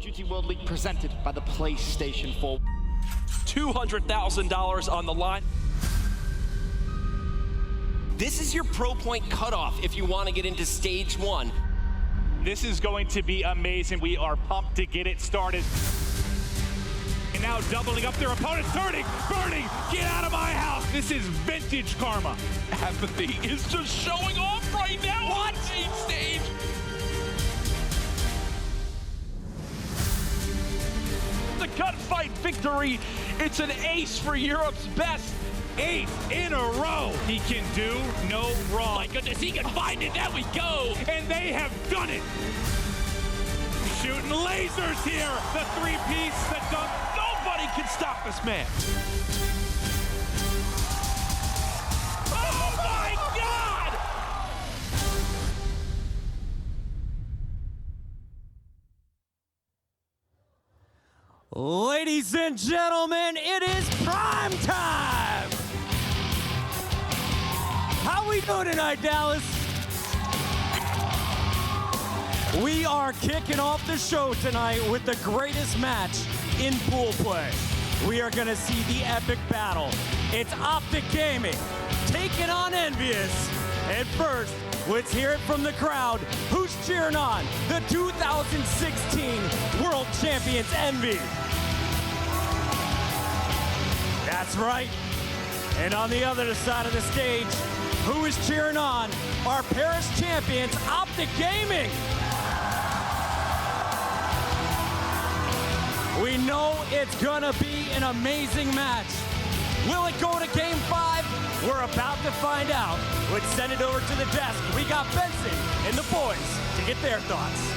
Duty World League presented by the PlayStation 4. $200,000 on the line. This is your pro point cutoff if you want to get into stage 1. This is going to be amazing. We are pumped to get it started. And now doubling up their opponents, turning, burning, get out of my house. This is vintage karma. Apathy is just showing off right now. What? On main stage. The gunfight victory. It's an ace for Europe's best. 8 in a row. He can do no wrong. My goodness, he can find it. There we go. And they have done it. Shooting lasers here. The three-piece that dunk. Nobody can stop this man. Oh my God! Ladies and gentlemen, it is prime time! How we doing tonight, Dallas? We are kicking off the show tonight with the greatest match in pool play. We are gonna see the epic battle. It's OpTic Gaming taking on EnVyUs. And first, let's hear it from the crowd. Who's cheering on the 2016 World Champions Envy? That's right. And on the other side of the stage, who is cheering on our Paris champions, OpTic Gaming? We know it's gonna be an amazing match. Will it go to Game 5? We're about to find out. Let's send it over to the desk. We got Benson and the boys to get their thoughts.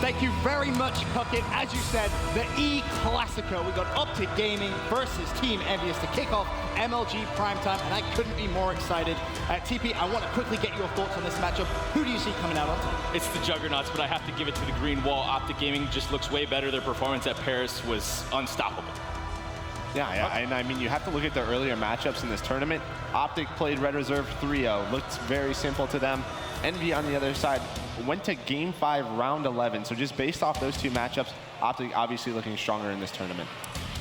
Thank you very much, Puckett. As you said, the E-Classico. We got OpTic Gaming versus Team EnVyUs to kick off MLG Primetime, and I couldn't be more excited. TP, I want to quickly get your thoughts on this matchup. Who do you see coming out on top? It's the Juggernauts, but I have to give it to the green wall. OpTic Gaming just looks way better. Their performance at Paris was unstoppable. Yeah, and I mean, you have to look at the earlier matchups in this tournament. OpTic played Red Reserve 3-0. Looked very simple to them. Envy on the other side went to Game 5, Round 11. So just based off those two matchups, OpTic obviously looking stronger in this tournament.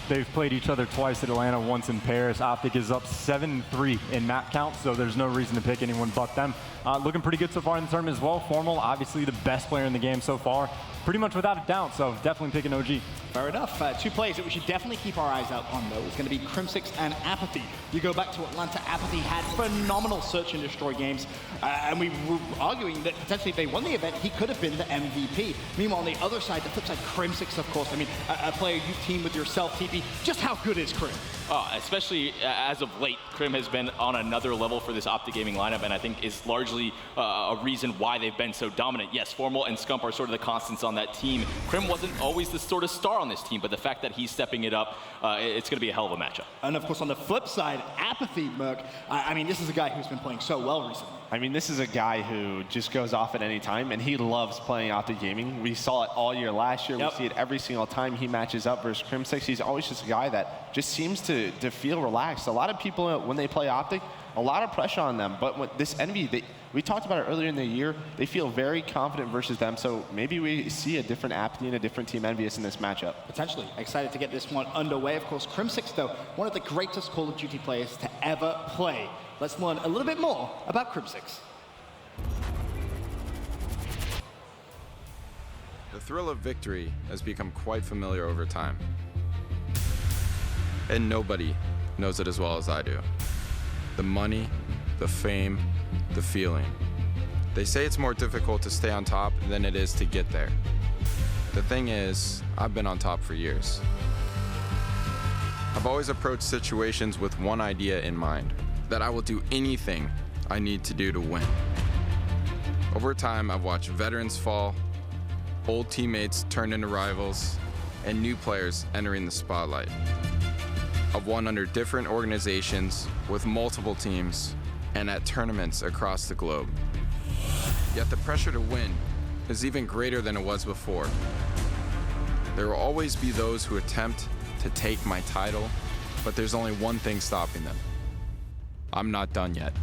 They've played each other twice at Atlanta, once in Paris. OpTic is up 7-3 in map count, so there's no reason to pick anyone but them. Looking pretty good so far in the tournament as well. Formal, obviously the best player in the game so far, pretty much without a doubt, so definitely picking OG. Fair enough. Two players that we should definitely keep our eyes out on, though, is going to be Crimsix and Apathy. You go back to Atlanta, Apathy had phenomenal search and destroy games, and we were arguing that potentially if they won the event, he could have been the MVP. Meanwhile, on the other side, the flip side, Crimsix, of course. I mean, a player you team with yourself, TP. Just how good is Crim? Especially as of late, Crim has been on another level for this OpTic Gaming lineup, and I think is largely a reason why they've been so dominant. Yes, Formal and Scump are sort of the constants on that team. Crim wasn't always the sort of star on this team, but the fact that he's stepping it up, it's going to be a hell of a matchup. And of course, on the flip side, Apathy, Merc, I mean, this is a guy who's been playing so well recently. I mean, this is a guy who just goes off at any time, and he loves playing OpTic Gaming. We saw it all year last year. Yep. We see it every single time he matches up versus Crimsix. He's always just a guy that just seems to feel relaxed. A lot of people, when they play OpTic, a lot of pressure on them. But with this Envy, we talked about it earlier in the year, they feel very confident versus them. So maybe we see a different Apathy and a different Team EnVyUs in this matchup. Potentially. Excited to get this one underway. Of course, Crimsix, though, one of the greatest Call of Duty players to ever play. Let's learn a little bit more about Crimsix. The thrill of victory has become quite familiar over time. And nobody knows it as well as I do. The money, the fame, the feeling. They say it's more difficult to stay on top than it is to get there. The thing is, I've been on top for years. I've always approached situations with one idea in mind, that I will do anything I need to do to win. Over time, I've watched veterans fall, old teammates turn into rivals, and new players entering the spotlight. I've won under different organizations, with multiple teams, and at tournaments across the globe. Yet the pressure to win is even greater than it was before. There will always be those who attempt to take my title, but there's only one thing stopping them. I'm not done yet.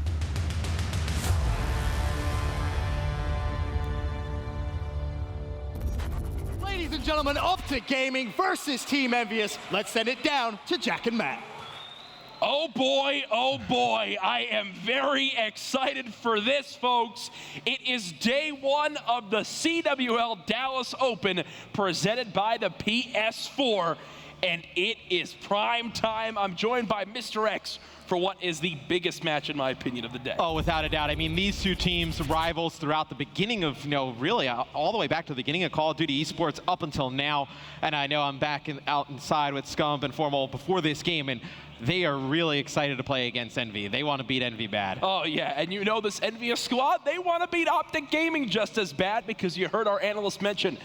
Ladies and gentlemen, OpTic Gaming versus Team EnVyUs. Let's send it down to Jack and Matt. Oh boy, I am very excited for this, folks. It is day one of the CWL Dallas Open presented by the PS4, and it is prime time. I'm joined by Mr. X for what is the biggest match, in my opinion, of the day. Oh, without a doubt. I mean, these two teams, rivals throughout the beginning of, really all the way back to the beginning of Call of Duty Esports up until now. And I know I'm back out inside with Scump and Formal before this game, and they are really excited to play against Envy. They want to beat Envy bad. Oh, yeah, and you know this EnVyUs squad, they want to beat OpTic Gaming just as bad, because you heard our analyst mention,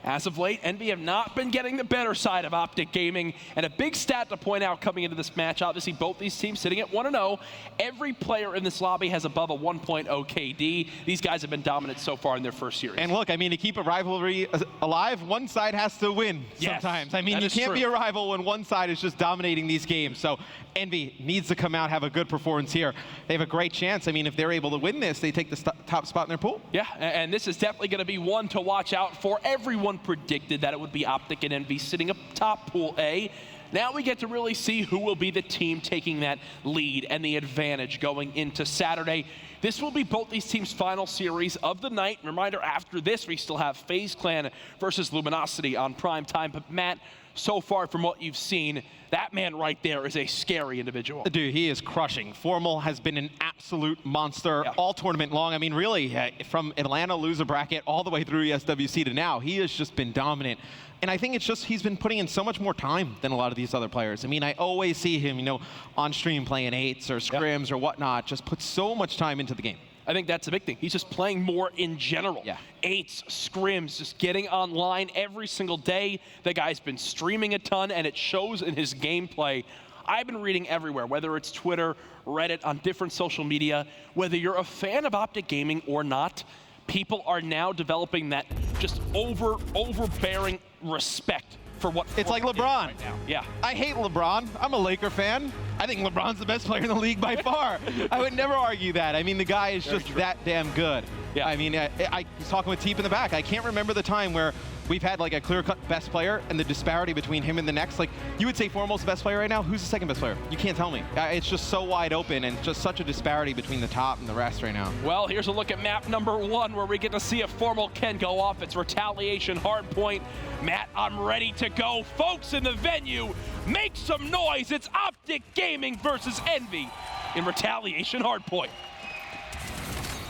as of late, Envy have not been getting the better side of OpTic Gaming. And a big stat to point out coming into this match, obviously both these teams sitting at 1-0. Every player in this lobby has above a 1.0 KD. These guys have been dominant so far in their first series. And look, I mean, to keep a rivalry alive, one side has to win sometimes. I mean, you can't be a rival when one side is just dominating these games. So Envy needs to come out, have a good performance here. They have a great chance. I mean, if they're able to win this, they take the top spot in their pool. Yeah, and this is definitely going to be one to watch out for. Everyone predicted that it would be OpTic and Envy sitting up top Pool A. Now we get to really see who will be the team taking that lead and the advantage going into Saturday. This will be both these teams' final series of the night. Reminder, after this, we still have FaZe Clan versus Luminosity on prime time. But Matt, so far from what you've seen, that man right there is a scary individual. Dude, he is crushing. Formal has been an absolute monster all tournament long. I mean, really, from Atlanta loser bracket all the way through ESWC to now, he has just been dominant. And I think it's just he's been putting in so much more time than a lot of these other players. I mean, I always see him, on stream playing 8s or scrims or whatnot, just put so much time into the game. I think that's a big thing. He's just playing more in general. 8s, scrims, just getting online every single day. The guy's been streaming a ton, and it shows in his gameplay. I've been reading everywhere, whether it's Twitter, Reddit, on different social media, whether you're a fan of OpTic Gaming or not, people are now developing that just overbearing respect for what it's like LeBron right now. Yeah, I hate LeBron. I'm a Laker fan. I think LeBron's the best player in the league by far. I would never argue that. I mean, the guy is just that damn good. I mean, I was talking with Teep in the back. I can't remember the time where we've had like a clear-cut best player and the disparity between him and the next. Like, you would say Formal's the best player right now. Who's the second best player? You can't tell me. It's just so wide open and just such a disparity between the top and the rest right now. Well, here's a look at map number 1 where we get to see if Formal can go off. It's Retaliation Hardpoint. Matt, I'm ready to go. Folks in the venue, make some noise. It's OpTic Gaming versus Envy in Retaliation Hardpoint.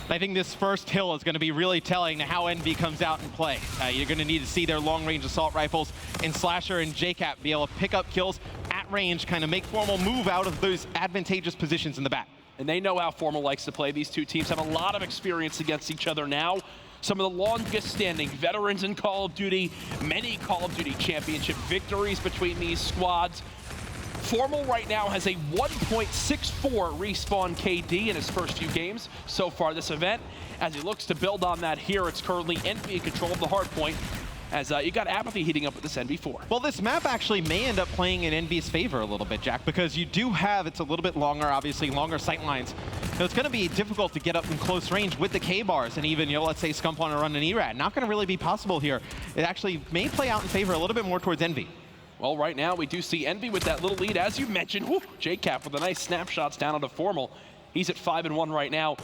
I think this first hill is going to be really telling how Envy comes out and play. You're going to need to see their long-range assault rifles in Slasher and JCap be able to pick up kills at range, kind of make Formal move out of those advantageous positions in the back. And they know how Formal likes to play. These two teams have a lot of experience against each other now. Some of the longest standing veterans in Call of Duty, many Call of Duty championship victories between these squads. Formal right now has a 1.64 respawn KD in his first few games so far this event. As he looks to build on that here, it's currently Envy in control of the hard point, as you got Apathy heating up with this NV4. Well, this map actually may end up playing in Envy's favor a little bit, Jack, because you do have, it's a little bit longer, obviously, longer sight lines. So it's going to be difficult to get up in close range with the K-bars, and even, let's say Scump on a run an ERAD. Not going to really be possible here. It actually may play out in favor a little bit more towards Envy. Well, right now we do see Envy with that little lead, as you mentioned. Woo, JCap with a nice snapshots down onto Formal. He's at 5-1 right now.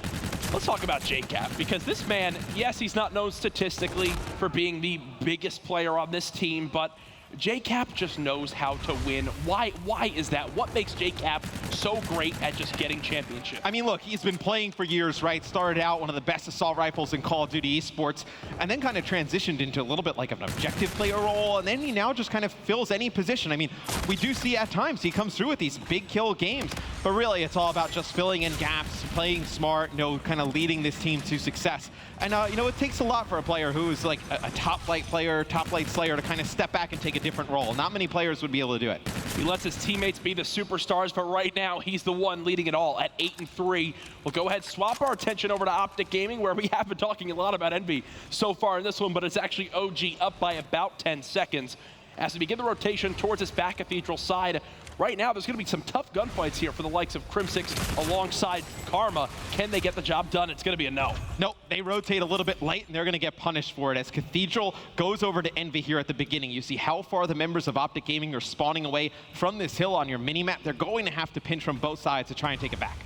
Let's talk about JCap, because this man, yes, he's not known statistically for being the biggest player on this team, but JCap just knows how to win. Why is that? What makes JCap so great at just getting championships? I mean, look, he's been playing for years, right? Started out one of the best assault rifles in Call of Duty Esports, and then kind of transitioned into a little bit like an objective player role, and then he now just kind of fills any position. I mean, we do see at times he comes through with these big kill games, but really it's all about just filling in gaps, playing smart, kind of leading this team to success. And, it takes a lot for a player who is like a top flight player, top flight slayer to kind of step back and take a different role. Not many players would be able to do it. He lets his teammates be the superstars, but right now he's the one leading it all at 8-3. We'll go ahead, swap our attention over to OpTic Gaming, where we have been talking a lot about Envy so far in this one, but it's actually OG up by about 10 seconds. As we begin the rotation towards this back cathedral side, right now there's going to be some tough gunfights here for the likes of Crimsix alongside Karma. Can they get the job done? It's going to be a no. Nope, they rotate a little bit late, and they're going to get punished for it. As Cathedral goes over to EnVy here at the beginning, you see how far the members of OpTic Gaming are spawning away from this hill on your minimap. They're going to have to pinch from both sides to try and take it back.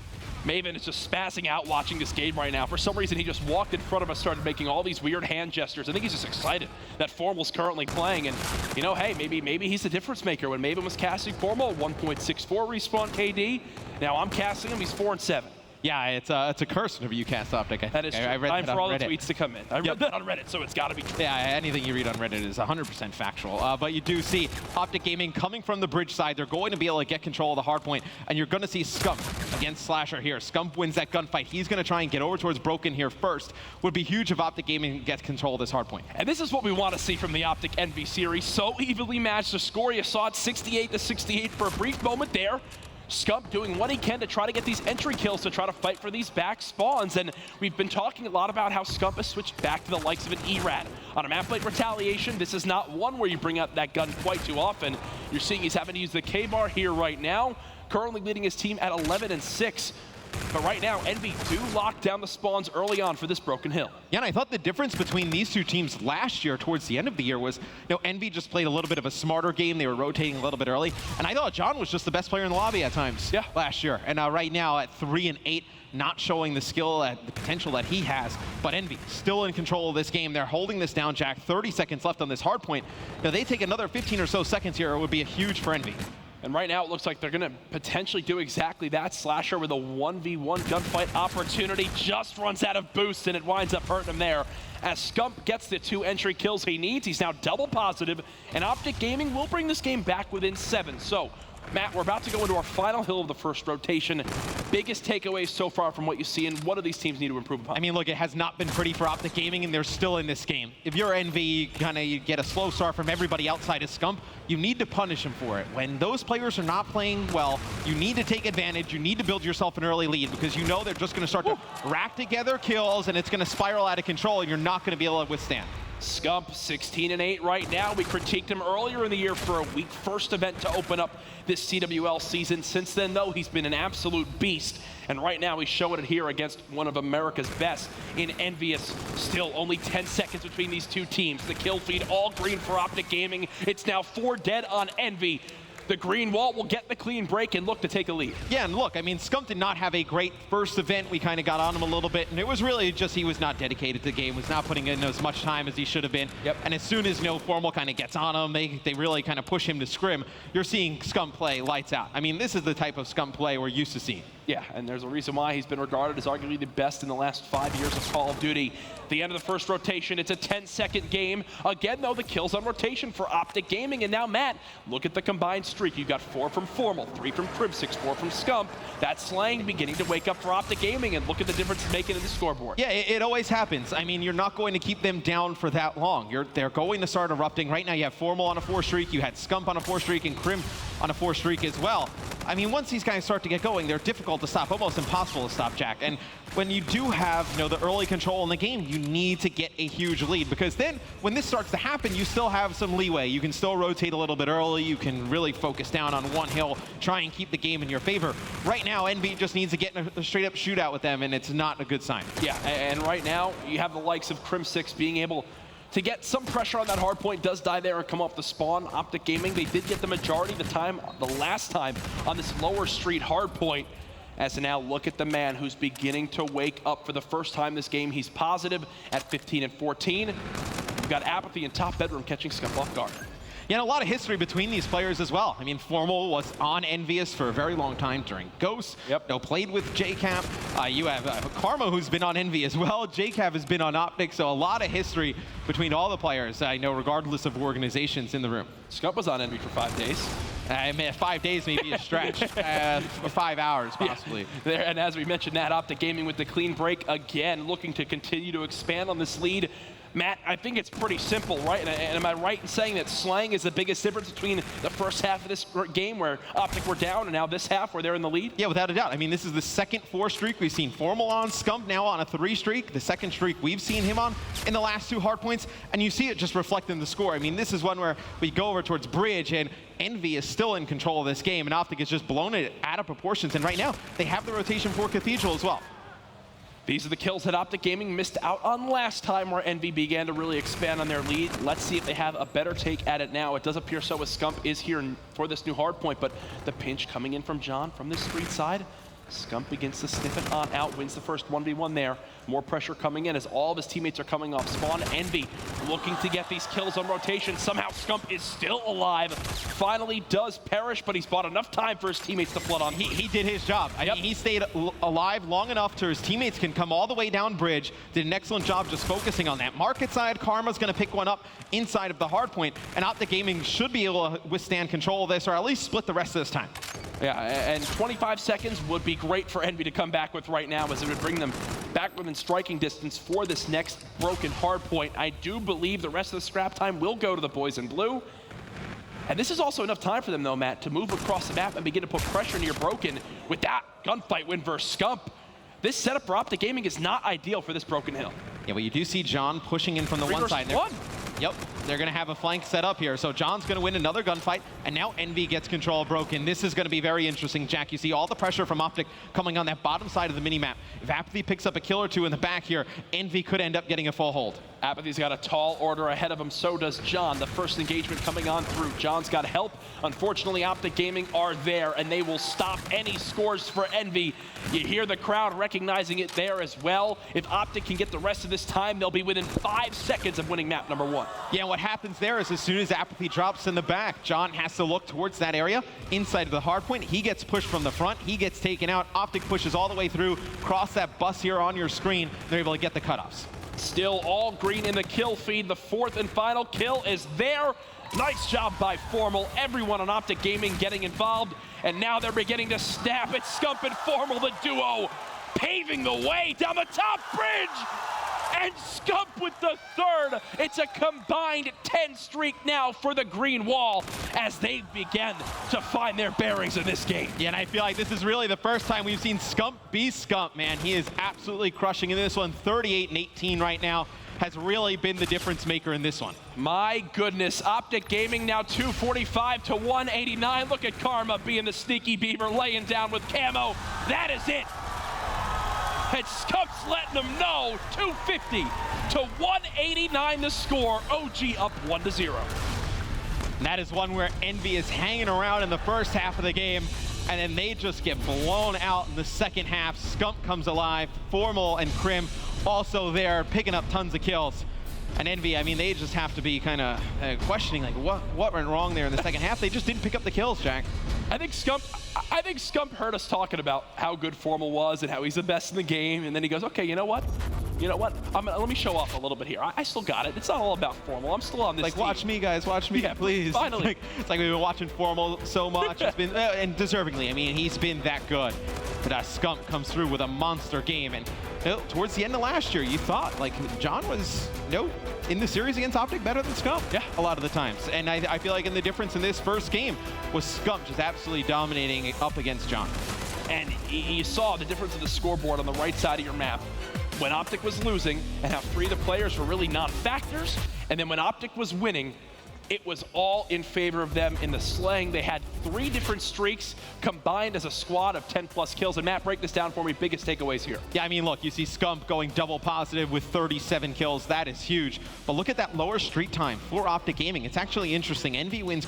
Maven is just spazzing out watching this game right now. For some reason, he just walked in front of us, started making all these weird hand gestures. I think he's just excited that Formal's currently playing. And, you know, hey, maybe he's the difference maker. When Maven was casting Formal, 1.64 respawn KD. Now I'm casting him, he's 4-7. Yeah, it's a curse whenever you cast OpTic. That is true. Time for all the tweets to come in. I read that on Reddit, so it's got to be true. Yeah, anything you read on Reddit is 100% factual. But you do see OpTic Gaming coming from the bridge side. They're going to be able to get control of the hard point, and you're going to see Scump against Slasher here. Scump wins that gunfight. He's going to try and get over towards Broken here first. Would be huge if OpTic Gaming gets control of this hard point. And this is what we want to see from the OpTic EnVy series. So evenly matched. The score, you saw it 68-68 for a brief moment there. Scump doing what he can to try to get these entry kills to try to fight for these back spawns. And we've been talking a lot about how Scump has switched back to the likes of an ERAD. On a map like Retaliation, this is not one where you bring out that gun quite too often. You're seeing he's having to use the K-bar here right now, currently leading his team at 11-6. But right now, EnVy do lock down the spawns early on for this Broken Hill. Yeah, and I thought the difference between these two teams last year towards the end of the year was, EnVy just played a little bit of a smarter game. They were rotating a little bit early. And I thought John was just the best player in the lobby at times last year. And right now at 3-8, not showing the skill, the potential that he has. But EnVy still in control of this game. They're holding this down, Jack. 30 seconds left on this hard point. They take another 15 or so seconds here. It would be a huge for EnVy. And right now, it looks like they're going to potentially do exactly that. Slasher with a 1v1 gunfight opportunity just runs out of boost, and it winds up hurting him there. As Scump gets the 2 entry kills he needs, he's now double positive, and OpTic Gaming will bring this game back within 7. So, Matt, we're about to go into our final hill of the first rotation. Biggest takeaways so far from what you see, and what do these teams need to improve upon? I mean, look, it has not been pretty for OpTic Gaming, and they're still in this game. If you're EnVy, you get a slow start from everybody outside of Scump, you need to punish them for it. When those players are not playing well, you need to take advantage. You need to build yourself an early lead, because you know they're just going to start to rack together kills, and it's going to spiral out of control, and you're not going to be able to withstand. Scump 16-8 right now. We critiqued him earlier in the year for a weak first event to open up this CWL season. Since then, though, he's been an absolute beast. And right now, he's showing it here against one of America's best in EnVyUs. Still only 10 seconds between these two teams. The kill feed all green for OpTic Gaming. It's now 4 dead on EnVy. The green wall will get the clean break and look to take a lead. Yeah, and look, I mean, Scump did not have a great first event. We kind of got on him a little bit, and it was really just he was not dedicated to the game, was not putting in as much time as he should have been. Yep. And as soon as Formal kind of gets on him, they really kind of push him to scrim. You're seeing Scump play lights out. I mean, this is the type of Scump play we're used to seeing. Yeah, and there's a reason why he's been regarded as arguably the best in the last 5 years of Call of Duty. The end of the first rotation, it's a 10-second game. Again, though, the kills on rotation for OpTic Gaming. And now, Matt, look at the combined streak. You've got 4 from Formal, 3 from Crimsix, 4 from Scump. That slang beginning to wake up for OpTic Gaming, and look at the difference it's making in the scoreboard. Yeah, it always happens. I mean, you're not going to keep them down for that long. They're going to start erupting. Right now, you have Formal on a 4 streak, you had Scump on a 4 streak, and Crim on a 4 streak as well. I mean, once these guys start to get going, they're difficult to stop, almost impossible to stop, Jack. And when you do have, the early control in the game, you need to get a huge lead, because then when this starts to happen, you still have some leeway. You can still rotate a little bit early. You can really focus down on one hill, try and keep the game in your favor. Right now, EnVy just needs to get in a straight-up shootout with them, and it's not a good sign. Yeah, and right now, you have the likes of Crimsix being able to get some pressure on that hard point. Does die there and come off the spawn. OpTic Gaming, they did get the majority of the time, the last time, on this lower street hard point. As now, look at the man who's beginning to wake up for the first time this game. He's positive at 15-14. We've got Apathy in top bedroom catching Scump off guard. Yeah, and a lot of history between these players as well. I mean, Formal was on EnVyUs for a very long time during Ghost. Yep. Played with JCap. You have Karma, who's been on EnVy as well. JCap has been on OpTic, so a lot of history between all the players, I know, regardless of organizations in the room. Scump was on EnVy for 5 days. I mean, 5 days may be a stretch. 5 hours, possibly. Yeah. There, and as we mentioned, that OpTic Gaming with the clean break again, looking to continue to expand on this lead. Matt, I think it's pretty simple, right? And am I right in saying that slaying is the biggest difference between the first half of this game where OpTic were down and now this half where they're in the lead? Yeah, without a doubt. I mean, this is the second 4 streak we've seen Formal on, Scump now on a 3 streak, the second streak we've seen him on in the last 2 hardpoints, and you see it just reflected in the score. I mean, this is one where we go over towards Bridge, and Envy is still in control of this game, and OpTic has just blown it out of proportions, and right now, they have the rotation for Cathedral as well. These are the kills that OpTic Gaming missed out on last time where Envy began to really expand on their lead. Let's see if they have a better take at it now. It does appear so as Scump is here for this new hardpoint, but the pinch coming in from John from the street side. Scump begins to sniff it on out, wins the first 1v1 there. More pressure coming in as all of his teammates are coming off spawn. Envy looking to get these kills on rotation. Somehow Scump is still alive. Finally does perish, but he's bought enough time for his teammates to flood on. He did his job. I mean, he stayed alive long enough to his teammates can come all the way down Bridge. Did an excellent job just focusing on that. Market side, Karma's going to pick one up inside of the hardpoint, and OpTic Gaming should be able to withstand control of this, or at least split the rest of this time. Yeah, and 25 seconds would be great for Envy to come back with right now, as it would bring them back within striking distance for this next broken hardpoint. I do believe the rest of the scrap time will go to the boys in blue. And this is also enough time for them, though, Matt, to move across the map and begin to put pressure near Broken with that gunfight win versus Scump. This setup for OpTic Gaming is not ideal for this Broken Hill. Yeah, well, you do see John pushing in from the one side there. Yep, they're going to have a flank set up here. So John's going to win another gunfight, and now Envy gets control of Broken. This is going to be very interesting, Jack. You see all the pressure from OpTic coming on that bottom side of the minimap. If Apathy picks up a kill or 2 in the back here, Envy could end up getting a full hold. Apathy's got a tall order ahead of him, so does John. The first engagement coming on through. John's got help. Unfortunately, OpTic Gaming are there, and they will stop any scores for Envy. You hear the crowd recognizing it there as well. If OpTic can get the rest of this time, they'll be within 5 seconds of winning map number 1. Yeah, what happens there is as soon as Apathy drops in the back, John has to look towards that area inside of the hardpoint. He gets pushed from the front. He gets taken out. OpTic pushes all the way through, cross that bus here on your screen. They're able to get the cutoffs. Still all green in the kill feed. The 4th and final kill is there. Nice job by Formal. Everyone on OpTic Gaming getting involved. And now they're beginning to snap. It's Scump and Formal, the duo, paving the way down the top bridge. And Scump with the 3rd. It's a combined 10 streak now for the green wall as they begin to find their bearings in this game. Yeah, and I feel like this is really the first time we've seen Scump be Scump, man. He is absolutely crushing in this one. 38 and 18 right now. Has really been the difference maker in this one. My goodness, OpTic Gaming now 245 to 189. Look at Karma being the sneaky beaver, laying down with camo. That is it. And Scump's letting them know, 250 to 189 the score. OG up 1-0. And that is one where Envy is hanging around in the first half of the game, and then they just get blown out in the second half. Scump comes alive, Formal and Crim also there, picking up tons of kills. And Envy, I mean, they just have to be kind of questioning, like, what went wrong there in the second half? They just didn't pick up the kills, Jack. I think Scump heard us talking about how good Formal was and how he's the best in the game, and then he goes, okay, you know what? Let me show off a little bit here. I still got it. It's not all about Formal. I'm still on this team. Watch me, guys. Watch me, please. Finally. It's like we've been watching Formal so much. It's been, and deservingly, I mean, he's been that good. But Scump comes through with a monster game. And towards the end of last year, you thought, like, John was, in the series against OpTic better than Scump. Yeah. A lot of the times. And I feel like in the difference in this first game was Scump just absolutely dominating up against John. And you saw the difference of the scoreboard on the right side of your map when OpTic was losing and how 3 of the players were really non-factors. And then when OpTic was winning, it was all in favor of them in the slaying. They had 3 different streaks combined as a squad of 10+ kills. And Matt, break this down for me. Biggest takeaways here. Yeah, I mean, look, you see Scump going double positive with 37 kills. That is huge. But look at that lower streak time for OpTic Gaming. It's actually interesting. Envy wins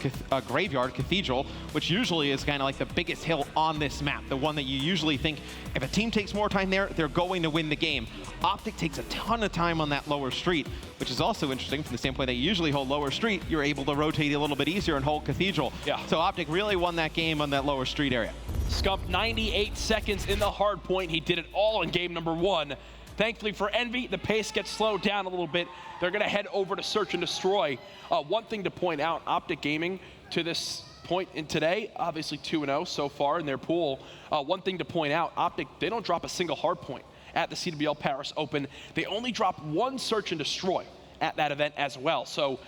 Graveyard, Cathedral, which usually is kind of like the biggest hill on this map. The one that you usually think if a team takes more time there, they're going to win the game. OpTic takes a ton of time on that lower street, which is also interesting from the standpoint that you usually hold lower street. You're able to rotate a little bit easier and hold Cathedral. Yeah. So OpTic really won that game on that lower street area. Scump 98 seconds in the hard point. He did it all in game number 1. Thankfully for Envy, the pace gets slowed down a little bit. They're going to head over to search and destroy. One thing to point out, OpTic Gaming to this point in today, obviously 2-0 so far in their pool. One thing to point out, OpTic, they don't drop a single hard point at the CWL Paris Open. They only drop 1 search and destroy. at that event as well. So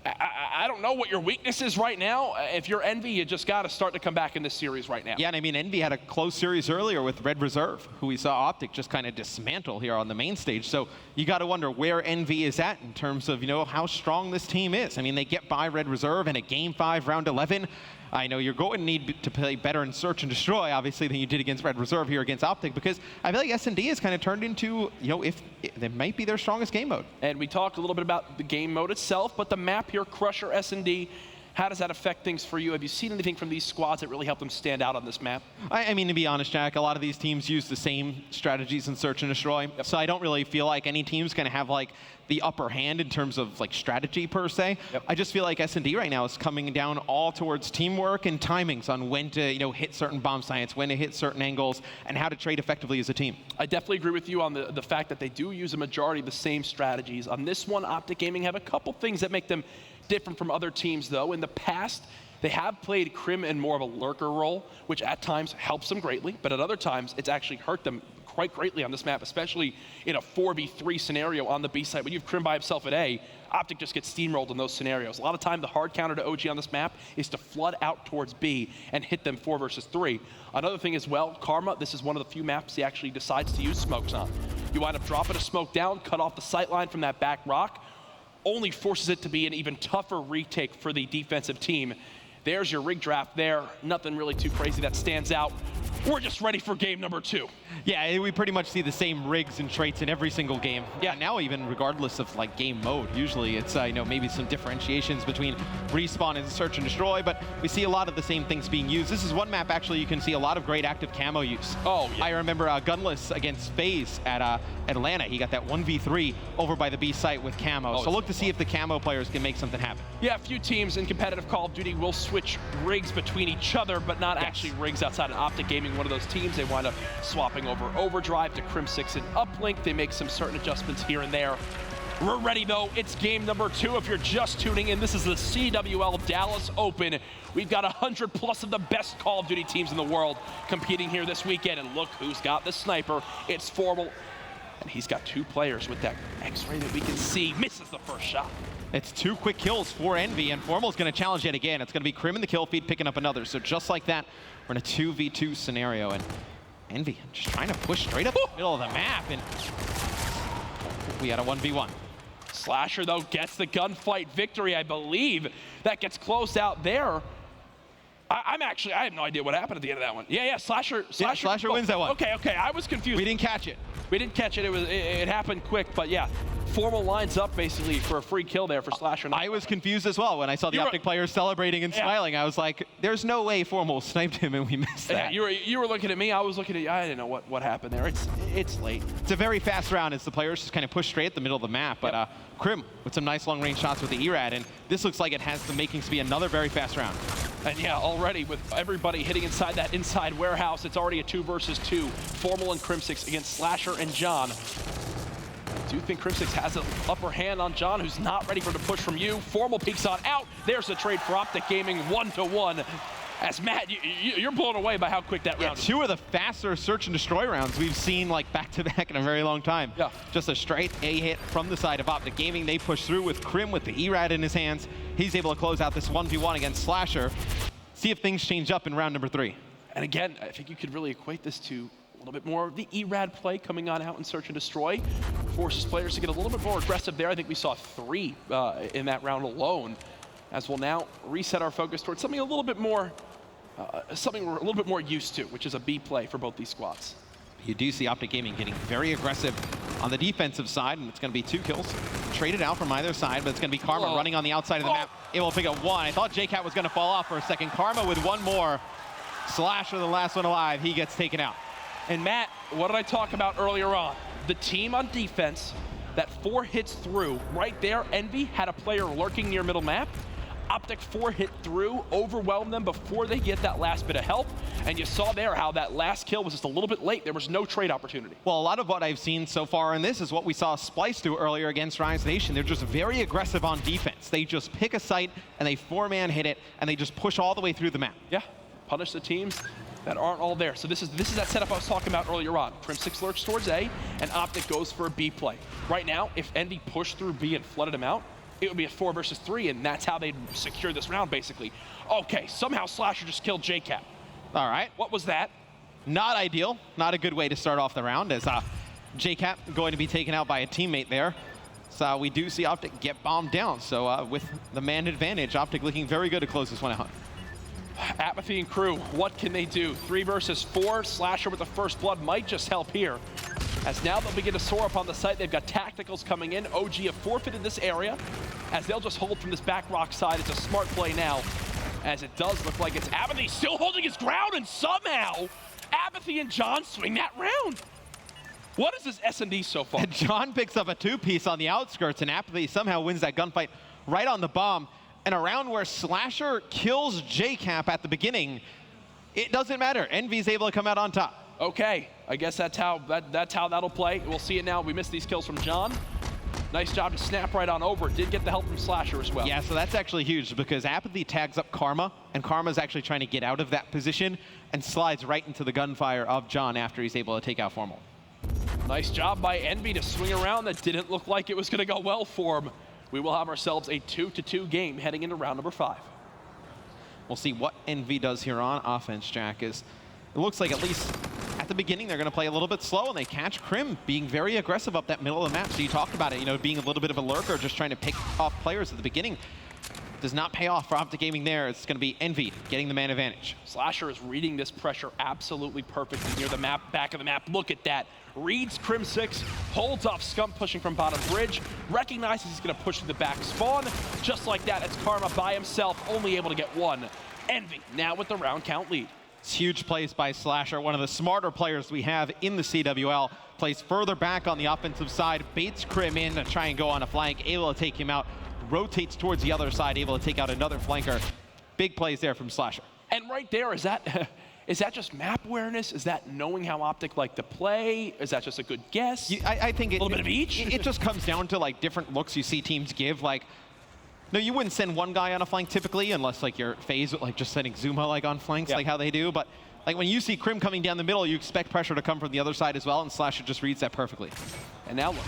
I don't know what your weakness is right now. If you're Envy, you just got to start to come back in this series right now. Yeah, and I mean, Envy had a close series earlier with Red Reserve, who we saw OpTic just kind of dismantle here on the main stage. So you got to wonder where Envy is at in terms of, how strong this team is. I mean, they get by Red Reserve in a Game 5, Round 11. I know you're going to need to play better in Search and Destroy, obviously, than you did against Red Reserve here against OpTic, because I feel like S&D has kind of turned into, if it might be their strongest game mode. And we talked a little bit about the game mode itself, but the map here, Crusher, S&D, how does that affect things for you? Have you seen anything from these squads that really help them stand out on this map? I mean, to be honest, Jack, a lot of these teams use the same strategies in Search and Destroy, so I don't really feel like any team's going to have the upper hand in terms of strategy per se. I just feel like S&D right now is coming down all towards teamwork and timings on when to hit certain bomb sites, when to hit certain angles, and how to trade effectively as a team. I definitely agree with you on the fact that they do use a majority of the same strategies. On this one, OpTic Gaming have a couple things that make them different from other teams, though. In the past, they have played Crim in more of a lurker role, which at times helps them greatly, but at other times, it's actually hurt them quite greatly on this map, especially in a 4v3 scenario on the B side. When you have Crim by himself at A, OpTic just gets steamrolled in those scenarios. A lot of time, the hard counter to OG on this map is to flood out towards B and hit them 4 versus 3. Another thing as well, Karma, this is one of the few maps he actually decides to use smokes on. You wind up dropping a smoke down, cut off the sight line from that back rock, only forces it to be an even tougher retake for the defensive team. There's your rig draft there. Nothing really too crazy that stands out. We're just ready for game number 2. Yeah, we pretty much see the same rigs and traits in every single game. Yeah, now even regardless of game mode, usually it's maybe some differentiations between respawn and Search and Destroy, but we see a lot of the same things being used. This is one map actually you can see a lot of great active camo use. Oh, yeah. I remember Gunless against FaZe at Atlanta. He got that 1v3 over by the B site with camo. So look to see if the camo players can make something happen. Yeah, a few teams in competitive Call of Duty will switch rigs between each other, but not actually rigs outside of OpTic Gaming. One of those teams, they wind up swapping over Overdrive to Crim6 and Uplink. They make some certain adjustments here and there. We're ready, though. It's game number 2. If you're just tuning in, this is the CWL Dallas Open. We've got 100 plus of the best Call of Duty teams in the world competing here this weekend. And look who's got the sniper. It's Formal. And he's got 2 players with that X-ray that we can see. Misses the first shot. It's 2 quick kills for Envy, and Formal's going to challenge yet again. It's going to be Crim in the kill feed, picking up another. So just like that, we're in a 2v2 scenario, and Envy just trying to push straight up the middle of the map, and we had a 1v1. Slasher, though, gets the gunfight victory, I believe. That gets closed out there. I have no idea what happened at the end of that one. Yeah, Slasher wins that one. Okay, I was confused. We didn't catch it. It happened quick, but yeah. Formal lines up basically for a free kill there for Slasher. I was confused as well when I saw the OpTic players celebrating and smiling. I was like, there's no way Formal sniped him and we missed that. Yeah, you were looking at me, I was looking at you. I didn't know what happened there. It's late. It's a very fast round as the players just kind of push straight at the middle of the map, but Crim with some nice long range shots with the ERAD, and this looks like it has the makings to be another very fast round. And yeah, already with everybody hitting inside that inside warehouse, it's already a 2 versus 2. Formal and Crim6 against Slasher and John. I do think Crim6 has an upper hand on John, who's not ready for the push from you. Formal peeks on out. There's the trade for OpTic Gaming, 1-1. As Matt, you're blown away by how quick that round is. 2 of the faster Search and Destroy rounds we've seen back-to-back in a very long time. Yeah. Just a straight A hit from the side of OpTic Gaming. They push through with Crim with the ERAD in his hands. He's able to close out this 1v1 against Slasher. See if things change up in round number 3. And again, I think you could really equate this to a little bit more of the ERAD play coming on out in Search and Destroy. Forces players to get a little bit more aggressive there. I think we saw 3 in that round alone, as we'll now reset our focus towards something a little bit more, something we're a little bit more used to, which is a B play for both these squads. You do see OpTic Gaming getting very aggressive on the defensive side, and it's going to be 2 kills. Traded out from either side, but it's going to be Karma running on the outside of the map. It will pick up 1. I thought JCat was going to fall off for a second. Karma with 1 more. Slasher, the last one alive, he gets taken out. And Matt, what did I talk about earlier on? The team on defense, that 4 hits through, right there, Envy had a player lurking near middle map. OpTic 4 hit through, overwhelmed them before they get that last bit of help. And you saw there how that last kill was just a little bit late. There was no trade opportunity. Well, a lot of what I've seen so far in this is what we saw Splice do earlier against Rise Nation. They're just very aggressive on defense. They just pick a site and they 4-man hit it and they just push all the way through the map. Yeah, punish the teams that aren't all there. So this is that setup I was talking about earlier on. Crimsix lurks towards A, and OpTic goes for a B play. Right now, if EnVy pushed through B and flooded him out, it would be a 4 versus 3, and that's how they'd secure this round, basically. Okay, somehow Slasher just killed JCap. All right. What was that? Not ideal. Not a good way to start off the round, as JCap going to be taken out by a teammate there. So we do see OpTic get bombed down. So with the man advantage, OpTic looking very good to close this one out. Apathy and crew, what can they do? 3 versus 4, Slasher with the first blood might just help here. As now they'll begin to soar up on the site. They've got tacticals coming in. OG have forfeited this area, as they'll just hold from this back rock side. It's a smart play now, as it does look like it's Apathy still holding his ground, and somehow Apathy and John swing that round. What is this S&D so far? And John picks up a 2-piece on the outskirts, and Apathy somehow wins that gunfight right on the bomb. And a round where Slasher kills JCap at the beginning, it doesn't matter. EnVy's able to come out on top. Okay, I guess that's how that'll play. We'll see it now. We missed these kills from John. Nice job to snap right on over. Did get the help from Slasher as well. Yeah, so that's actually huge, because Apathy tags up Karma, and Karma's actually trying to get out of that position and slides right into the gunfire of John after he's able to take out Formal. Nice job by EnVy to swing around. That didn't look like it was going to go well for him. We will have ourselves a 2-2 game heading into round number 5. We'll see what EnVy does here on offense, Jack. It looks like at least at the beginning they're going to play a little bit slow, and they catch Crim being very aggressive up that middle of the map. So you talked about it, you know, being a little bit of a lurker, just trying to pick off players at the beginning. Does not pay off for OpTic Gaming there. It's going to be EnVy getting the man advantage. Slasher is reading this pressure absolutely perfectly near the map, back of the map. Look at that. Reads Crim6, holds off Scump pushing from bottom bridge, recognizes he's going to push to the back spawn. Just like that, it's Karma by himself, only able to get one. EnVy now with the round count lead. It's huge plays by Slasher, one of the smarter players we have in the CWL. Plays further back on the offensive side, baits Crim in to try and go on a flank, able to take him out, rotates towards the other side, able to take out another flanker. Big plays there from Slasher. And right there, is that just map awareness? Is that knowing how OpTic like to play? Is that just a good guess? I think a little bit of each? It just comes down to like different looks you see teams give. Like, no, you wouldn't send one guy on a flank typically, unless like your phase, like just sending Zuma like on flanks, like how they do. But like when you see Crim coming down the middle, you expect pressure to come from the other side as well, and Slasher just reads that perfectly. And now look,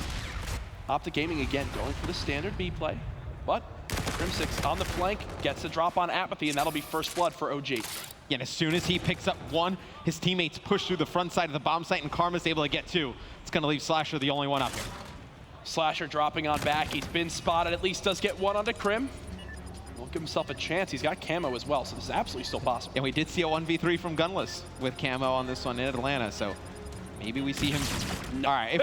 OpTic Gaming again going for the standard B play. But Crim6 on the flank gets the drop on Apathy, and that'll be first blood for OG. Yeah, and as soon as he picks up one, his teammates push through the front side of the bomb site, and Karma's able to get two. It's going to leave Slasher the only one up here. Slasher dropping on back. He's been spotted. At least does get one onto Crim. Will give himself a chance. He's got camo as well, so this is absolutely still possible. And we did see a 1v3 from Gunless with camo on this one in Atlanta, so maybe we see him. All right,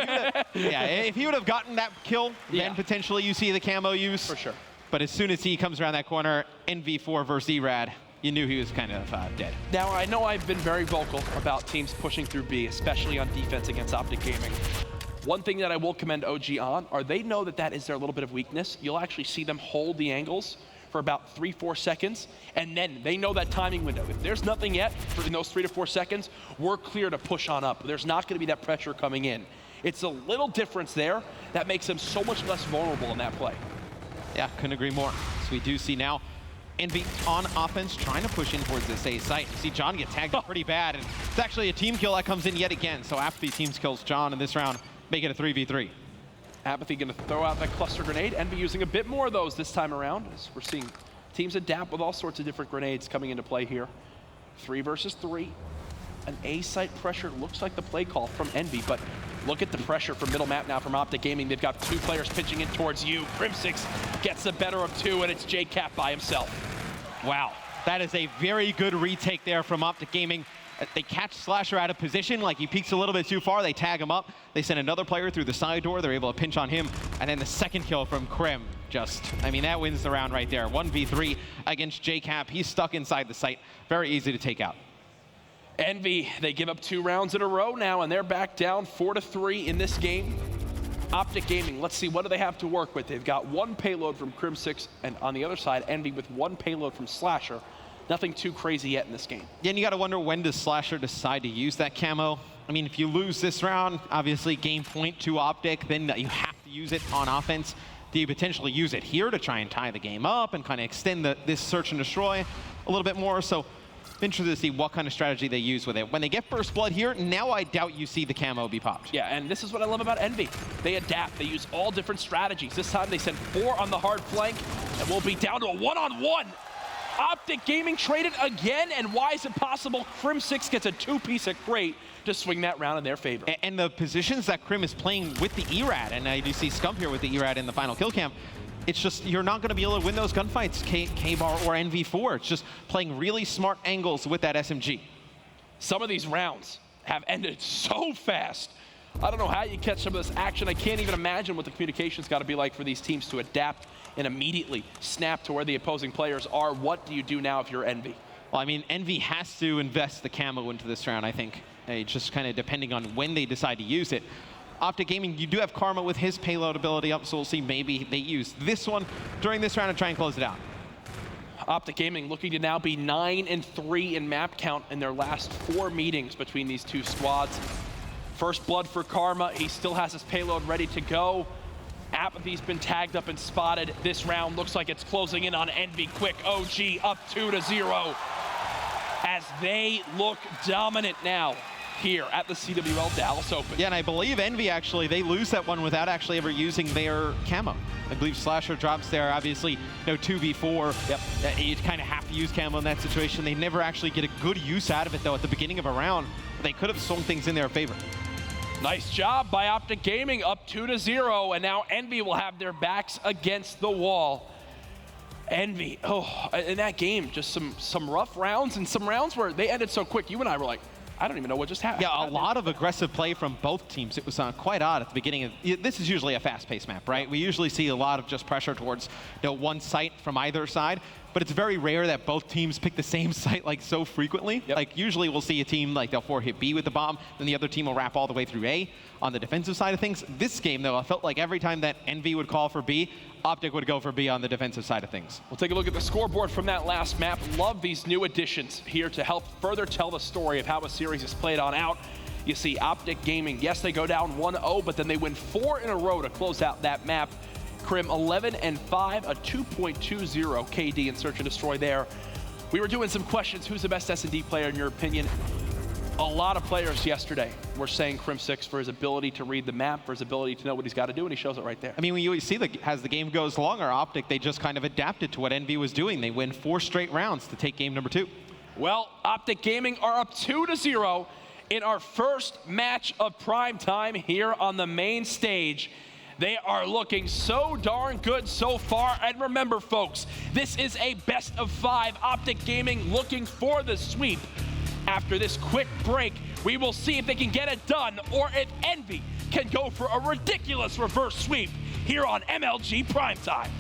if he would have gotten that kill, then potentially you see the camo use. For sure. But as soon as he comes around that corner, NV4 versus Erad, you knew he was kind of dead. Now, I know I've been very vocal about teams pushing through B, especially on defense against OpTic Gaming. One thing that I will commend OG on are they know that that is their little bit of weakness. You'll actually see them hold the angles for about 3-4 seconds, and then they know that timing window. If there's nothing yet in those 3 to 4 seconds, we're clear to push on up. There's not going to be that pressure coming in. It's a little difference there that makes them so much less vulnerable in that play. Yeah, couldn't agree more. So we do see now EnVy on offense trying to push in towards this A site. You see John get tagged up pretty bad, and it's actually a team kill that comes in yet again. So Apathy teams kills John in this round, make it a 3v3. Apathy going to throw out that cluster grenade. EnVy using a bit more of those this time around, as we're seeing teams adapt with all sorts of different grenades coming into play here. 3 versus 3. An A site pressure looks like the play call from EnVy, but look at the pressure from middle map now from OpTic Gaming. They've got 2 players pitching in towards you. Crim6 gets the better of 2, and it's JCap by himself. Wow, that is a very good retake there from OpTic Gaming. They catch Slasher out of position, like he peeks a little bit too far, they tag him up, they send another player through the side door, they're able to pinch on him, and then the second kill from Crim, I mean, that wins the round right there. 1v3 against JCap, he's stuck inside the site, very easy to take out. EnVy, they give up 2 rounds in a row now, and they're back down 4-3 in this game. OpTic Gaming, let's see, what do they have to work with? They've got 1 payload from Crim6, and on the other side, EnVy with 1 payload from Slasher. Nothing too crazy yet in this game. Yeah, and you got to wonder, when does Slasher decide to use that camo? I mean, if you lose this round, obviously game point to OpTic, then you have to use it on offense. Do you potentially use it here to try and tie the game up and kind of extend this search and destroy a little bit more? So Interested to see what kind of strategy they use with it. When they get first blood here, now I doubt you see the camo be popped. Yeah, and this is what I love about Envy. They adapt. They use all different strategies. This time they send 4 on the hard flank, and we'll be down to a 1-on-1. OpTic Gaming traded again, and why is it possible? Crim6 gets a 2-piece at Crate to swing that round in their favor. And the positions that Crim is playing with the ERAD, and I do see Scump here with the ERAD in the final kill cam, it's just, you're not going to be able to win those gunfights, K-Bar or NV4. It's just playing really smart angles with that SMG. Some of these rounds have ended so fast. I don't know how you catch some of this action. I can't even imagine what the communication's got to be like for these teams to adapt and immediately snap to where the opposing players are. What do you do now if you're Envy? Well, I mean, Envy has to invest the camo into this round, I think. Just kind of depending on when they decide to use it. OpTic Gaming, you do have Karma with his payload ability up, so we'll see maybe they use this one during this round and try and close it out. OpTic Gaming looking to now be 9-3 in map count in their last 4 meetings between these two squads. First blood for Karma. He still has his payload ready to go. Apathy's been tagged up and spotted. This round looks like it's closing in on Envy quick. OG up 2-0 as they look dominant now here at the CWL Dallas Open. Yeah, and I believe Envy actually, they lose that one without actually ever using their camo. I believe Slasher drops there, obviously, 2v4. Yep. You kind of have to use camo in that situation. They never actually get a good use out of it, though, at the beginning of a round. They could have swung things in their favor. Nice job by OpTic Gaming, up 2-0, and now Envy will have their backs against the wall. Envy, in that game, just some rough rounds and some rounds where they ended so quick. You and I were like, I don't even know what just happened. Yeah, a lot of aggressive play from both teams. It was quite odd at the beginning of, this is usually a fast-paced map, right? We usually see a lot of just pressure towards one site from either side, but it's very rare that both teams pick the same site like so frequently. Yep. Like usually we'll see a team like they'll 4-hit B with the bomb, then the other team will wrap all the way through A on the defensive side of things. This game though, I felt like every time that Envy would call for B, OpTic would go for B on the defensive side of things. We'll take a look at the scoreboard from that last map. Love these new additions here to help further tell the story of how a series is played on out. You see OpTic Gaming, yes, they go down 1-0, but then they win 4 in a row to close out that map. Crim 11-5, a 2.20 KD in Search and Destroy there. We were doing some questions. Who's the best S&D player in your opinion? A lot of players yesterday were saying Crim6 for his ability to read the map, for his ability to know what he's got to do, and he shows it right there. I mean, when you see as the game goes longer, OpTic, they just kind of adapted to what Envy was doing. They win 4 straight rounds to take game number 2. Well, OpTic Gaming are up 2-0 in our first match of prime time here on the main stage. They are looking so darn good so far. And remember, folks, this is a best of 5. OpTic Gaming looking for the sweep. After this quick break, we will see if they can get it done or if Envy can go for a ridiculous reverse sweep here on MLG Primetime.